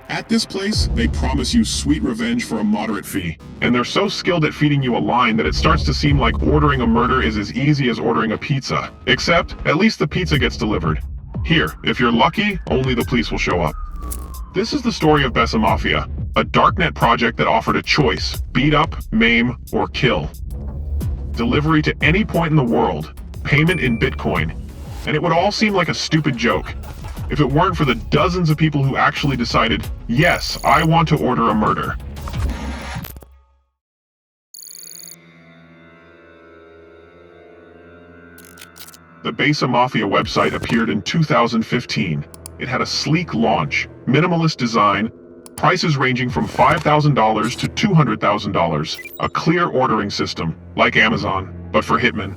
At this place, they promise you sweet revenge for a moderate fee. And they're so skilled at feeding you a line that it starts to seem like ordering a murder is as easy as ordering a pizza. Except, at least the pizza gets delivered. Here, if you're lucky, only the police will show up. This is the story of Besa Mafia, a darknet project that offered a choice: beat up, maim, or kill. Delivery to any point in the world, payment in Bitcoin, and it would all seem like a stupid joke if it weren't for the dozens of people who actually decided, yes, I want to order a murder. The Besa Mafia website appeared in 2015. It had a sleek launch, minimalist design, prices ranging from $5,000 to $200,000, a clear ordering system, like Amazon, but for hitmen.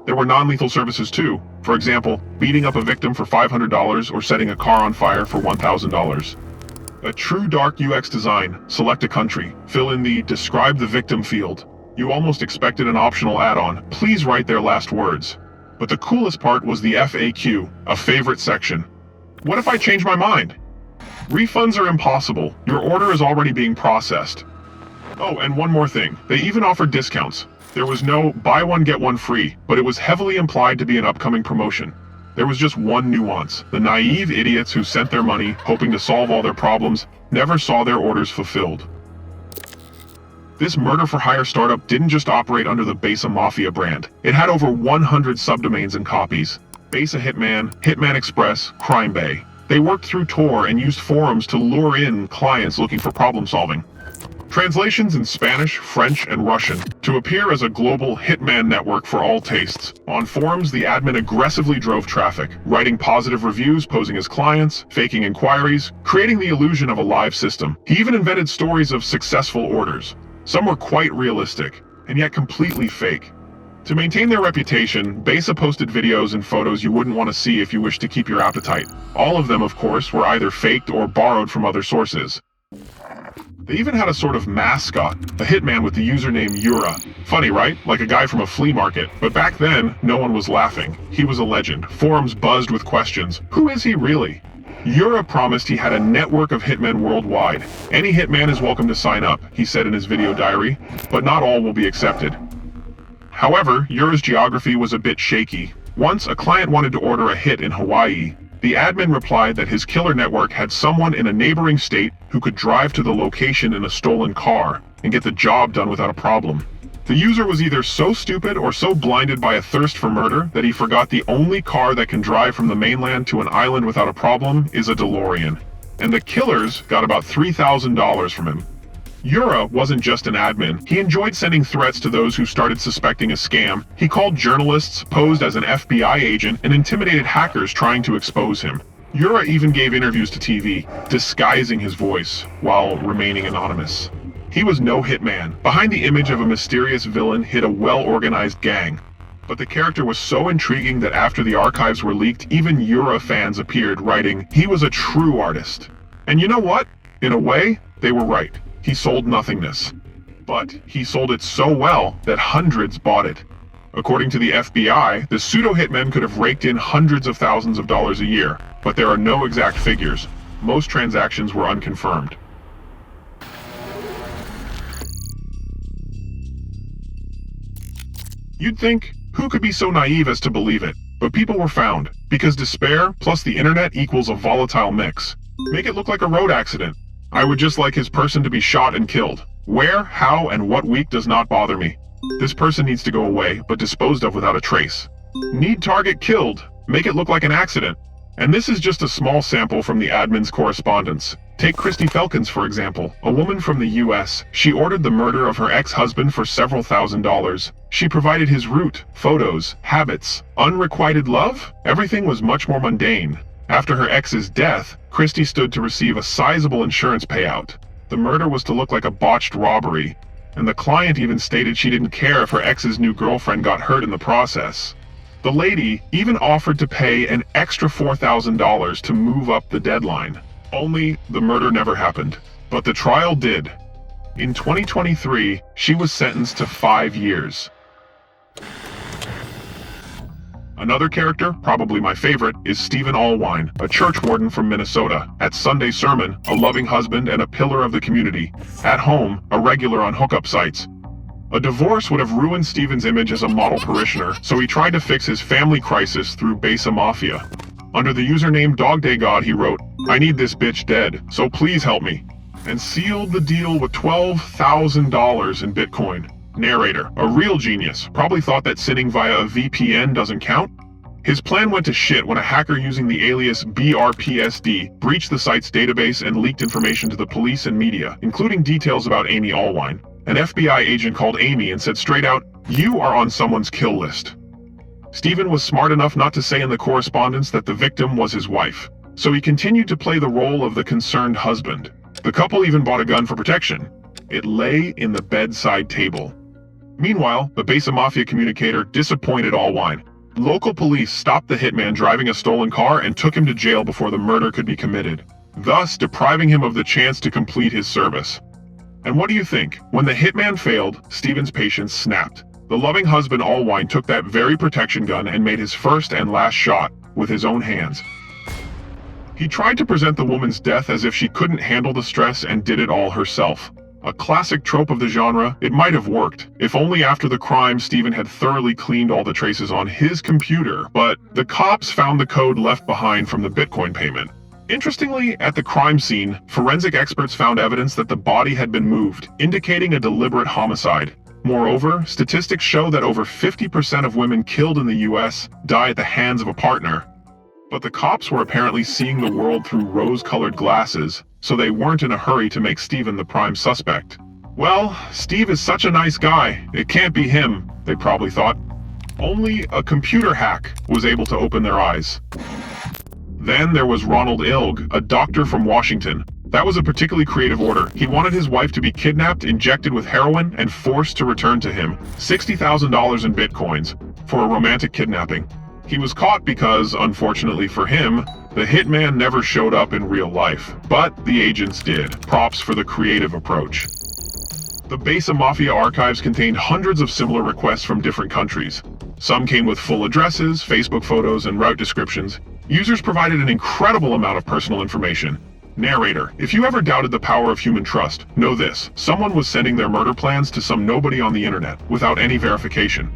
There were non-lethal services too. For example, beating up a victim for $500 or setting a car on fire for $1,000. A true dark UX design. Select a country. Fill in the describe the victim field. You almost expected an optional add-on. Please write their last words. But the coolest part was the FAQ, a favorite section. What if I change my mind? Refunds are impossible. Your order is already being processed. Oh, and one more thing. They even offered discounts. There was no buy one get one free, but it was heavily implied to be an upcoming promotion. There was just one nuance. The naive idiots who sent their money, hoping to solve all their problems, never saw their orders fulfilled. This murder-for-hire startup didn't just operate under the Besa Mafia brand. It had over 100 subdomains and copies. Besa Hitman, Hitman Express, Crime Bay. They worked through Tor and used forums to lure in clients looking for problem-solving. Translations in Spanish, French, and Russian to appear as a global hitman network for all tastes. On forums, the admin aggressively drove traffic, writing positive reviews, posing as clients, faking inquiries, creating the illusion of a live system. He even invented stories of successful orders. Some were quite realistic, and yet completely fake. To maintain their reputation, Besa posted videos and photos you wouldn't want to see if you wished to keep your appetite. All of them, of course, were either faked or borrowed from other sources. They even had a sort of mascot, a hitman with the username Yura. Funny, right? Like a guy from a flea market. But back then, no one was laughing. He was a legend. Forums buzzed with questions. Who is he really? Yura promised he had a network of hitmen worldwide. Any hitman is welcome to sign up, he said in his video diary, but not all will be accepted. However, Yura's geography was a bit shaky. Once, a client wanted to order a hit in Hawaii. The admin replied that his killer network had someone in a neighboring state who could drive to the location in a stolen car and get the job done without a problem. The user was either so stupid or so blinded by a thirst for murder that he forgot the only car that can drive from the mainland to an island without a problem is a DeLorean. And the killers got about $3,000 from him. Yura wasn't just an admin. He enjoyed sending threats to those who started suspecting a scam. He called journalists, posed as an FBI agent, and intimidated hackers trying to expose him. Yura even gave interviews to TV, disguising his voice while remaining anonymous. He was no hitman. Behind the image of a mysterious villain hid a well-organized gang. But the character was so intriguing that after the archives were leaked, even Yura fans appeared, writing, he was a true artist. And you know what? In a way, they were right. He sold nothingness. But he sold it so well that hundreds bought it. According to the FBI, the pseudo-hitmen could have raked in hundreds of thousands of dollars a year, but there are no exact figures. Most transactions were unconfirmed. You'd think, who could be so naive as to believe it? But people were found, because despair plus the internet equals a volatile mix. Make it look like a road accident. I would just like his person to be shot and killed. Where, how, and what week does not bother me. This person needs to go away, but disposed of without a trace. Need target killed. Make it look like an accident. And this is just a small sample from the admin's correspondence. Take Christy Felkins, for example, a woman from the US. She ordered the murder of her ex-husband for several $1,000s. She provided his route, photos, habits. Unrequited love? Everything was much more mundane. After her ex's death, Christy stood to receive a sizable insurance payout. The murder was to look like a botched robbery, and the client even stated she didn't care if her ex's new girlfriend got hurt in the process. The lady even offered to pay an extra $4,000 to move up the deadline. Only the murder never happened, but the trial did. In 2023, she was sentenced to 5 years. Another character, probably my favorite, is Stephen Allwine, a church warden from Minnesota. At Sunday sermon, a loving husband and a pillar of the community. At home, a regular on hookup sites. A divorce would have ruined Stephen's image as a model parishioner, so he tried to fix his family crisis through Besa Mafia. Under the username DogDayGod, he wrote, "I need this bitch dead, so please help me," and sealed the deal with $12,000 in Bitcoin. Narrator, a real genius, probably thought that sinning via a VPN doesn't count. His plan went to shit when a hacker using the alias BRPSD breached the site's database and leaked information to the police and media, including details about Amy Allwine. An FBI agent called Amy and said straight out, "You are on someone's kill list." Stephen was smart enough not to say in the correspondence that the victim was his wife, so he continued to play the role of the concerned husband. The couple even bought a gun for protection. It lay in the bedside table. Meanwhile, the Besa Mafia communicator disappointed Allwine. Local police stopped the hitman driving a stolen car and took him to jail before the murder could be committed, thus depriving him of the chance to complete his service. And what do you think? When the hitman failed, Stephen's patience snapped. The loving husband Allwine took that very protection gun and made his first and last shot with his own hands. He tried to present the woman's death as if she couldn't handle the stress and did it all herself. A classic trope of the genre, it might have worked, if only after the crime Stephen had thoroughly cleaned all the traces on his computer, but the cops found the code left behind from the Bitcoin payment. Interestingly, at the crime scene, forensic experts found evidence that the body had been moved, indicating a deliberate homicide. Moreover, statistics show that over 50% of women killed in the US die at the hands of a partner. But the cops were apparently seeing the world through rose-colored glasses, so they weren't in a hurry to make Stephen the prime suspect. Well, Steve is such a nice guy, it can't be him, they probably thought. Only a computer hack was able to open their eyes. Then there was Ronald Ilg, a doctor from Washington. That was a particularly creative order. He wanted his wife to be kidnapped, injected with heroin, and forced to return to him $60,000 in bitcoins for a romantic kidnapping. He was caught because, unfortunately for him, the hitman never showed up in real life. But the agents did. Props for the creative approach. The Besa Mafia archives contained hundreds of similar requests from different countries. Some came with full addresses, Facebook photos, and route descriptions. Users provided an incredible amount of personal information. Narrator, if you ever doubted the power of human trust, know this: someone was sending their murder plans to some nobody on the internet without any verification.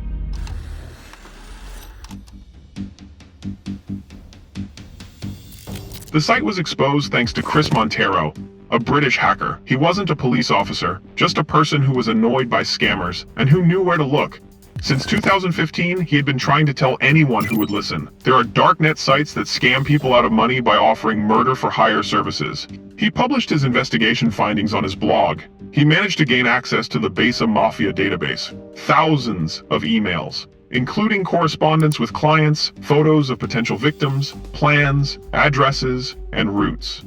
The site was exposed thanks to Chris Montero, a British hacker. He wasn't a police officer, just a person who was annoyed by scammers and who knew where to look. Since 2015, he had been trying to tell anyone who would listen. There are darknet sites that scam people out of money by offering murder-for-hire services. He published his investigation findings on his blog. He managed to gain access to the Besa Mafia database. Thousands of emails, including correspondence with clients, photos of potential victims, plans, addresses, and routes.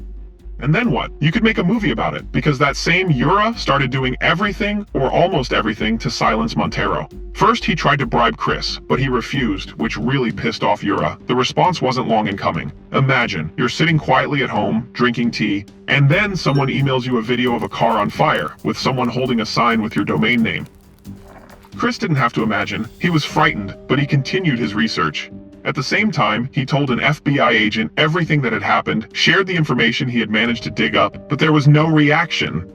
And then what? You could make a movie about it, because that same Yura started doing everything, or almost everything, to silence Montero. First, he tried to bribe Chris, but he refused, which really pissed off Yura. The response wasn't long in coming. Imagine, you're sitting quietly at home, drinking tea, and then someone emails you a video of a car on fire, with someone holding a sign with your domain name. Chris didn't have to imagine. He was frightened, but he continued his research. At the same time, he told an FBI agent everything that had happened, shared the information he had managed to dig up, but there was no reaction.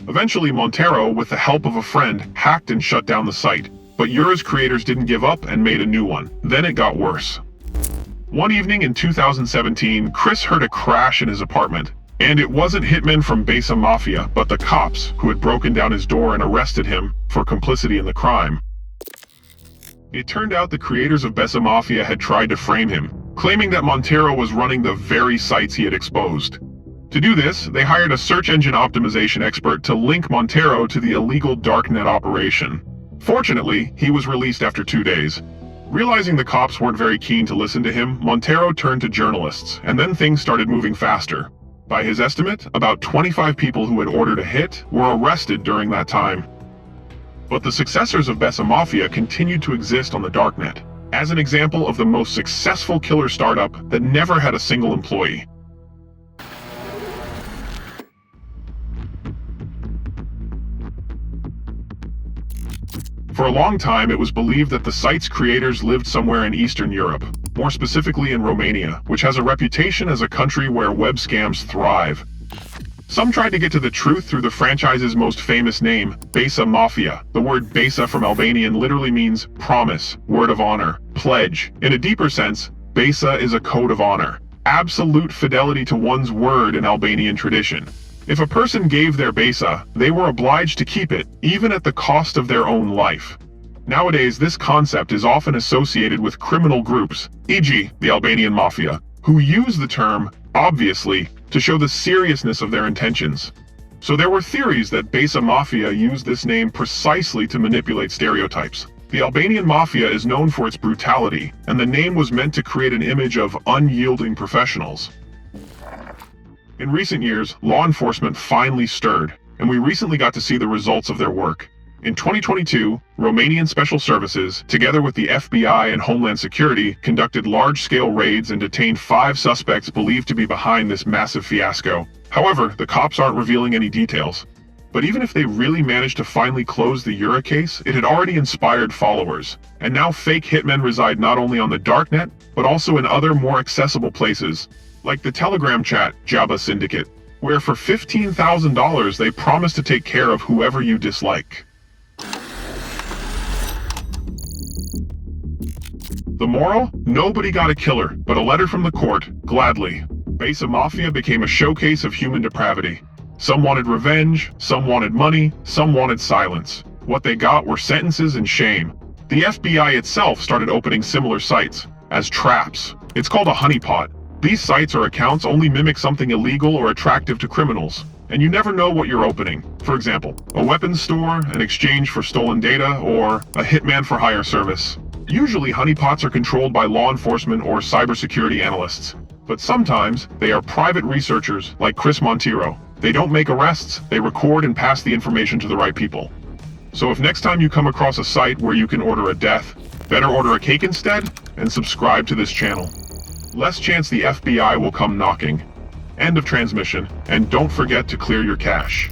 Eventually, Montero, with the help of a friend, hacked and shut down the site. But Yura's creators didn't give up and made a new one. Then it got worse. One evening in 2017, Chris heard a crash in his apartment. And it wasn't hitmen from Besa Mafia, but the cops, who had broken down his door and arrested him for complicity in the crime. It turned out the creators of Besa Mafia had tried to frame him, claiming that Montero was running the very sites he had exposed. To do this, they hired a search engine optimization expert to link Montero to the illegal darknet operation. Fortunately, he was released after 2 days. Realizing the cops weren't very keen to listen to him, Montero turned to journalists, and then things started moving faster. By his estimate, about 25 people who had ordered a hit were arrested during that time. But the successors of Besa Mafia continued to exist on the darknet, as an example of the most successful killer startup that never had a single employee. For a long time, it was believed that the site's creators lived somewhere in Eastern Europe, more specifically in Romania, which has a reputation as a country where web scams thrive. Some tried to get to the truth through the franchise's most famous name, Besa Mafia. The word Besa from Albanian literally means promise, word of honor, pledge. In a deeper sense, Besa is a code of honor, absolute fidelity to one's word in Albanian tradition. If a person gave their Besa, they were obliged to keep it, even at the cost of their own life. Nowadays, this concept is often associated with criminal groups, e.g., the Albanian Mafia, who use the term, obviously, to show the seriousness of their intentions. So there were theories that Besa Mafia used this name precisely to manipulate stereotypes. The Albanian Mafia is known for its brutality, and the name was meant to create an image of unyielding professionals. In recent years, law enforcement finally stirred, and we recently got to see the results of their work. In 2022, Romanian Special Services, together with the FBI and Homeland Security, conducted large-scale raids and detained 5 suspects believed to be behind this massive fiasco. However, the cops aren't revealing any details. But even if they really managed to finally close the Eura case, it had already inspired followers. And now fake hitmen reside not only on the darknet, but also in other more accessible places, like the Telegram chat Jabba Syndicate, where for $15,000 they promise to take care of whoever you dislike. The moral? Nobody got a killer, but a letter from the court, gladly. Besa Mafia became a showcase of human depravity. Some wanted revenge, some wanted money, some wanted silence. What they got were sentences and shame. The FBI itself started opening similar sites, as traps. It's called a honeypot. These sites or accounts only mimic something illegal or attractive to criminals, and you never know what you're opening. For example, a weapons store, an exchange for stolen data, or a hitman for hire service. Usually honeypots are controlled by law enforcement or cybersecurity analysts, but sometimes they are private researchers like Chris Monteiro. They don't make arrests, they record and pass the information to the right people. So if next time you come across a site where you can order a death, better order a cake instead, and subscribe to this channel. Less chance the FBI will come knocking. End of transmission, and don't forget to clear your cache.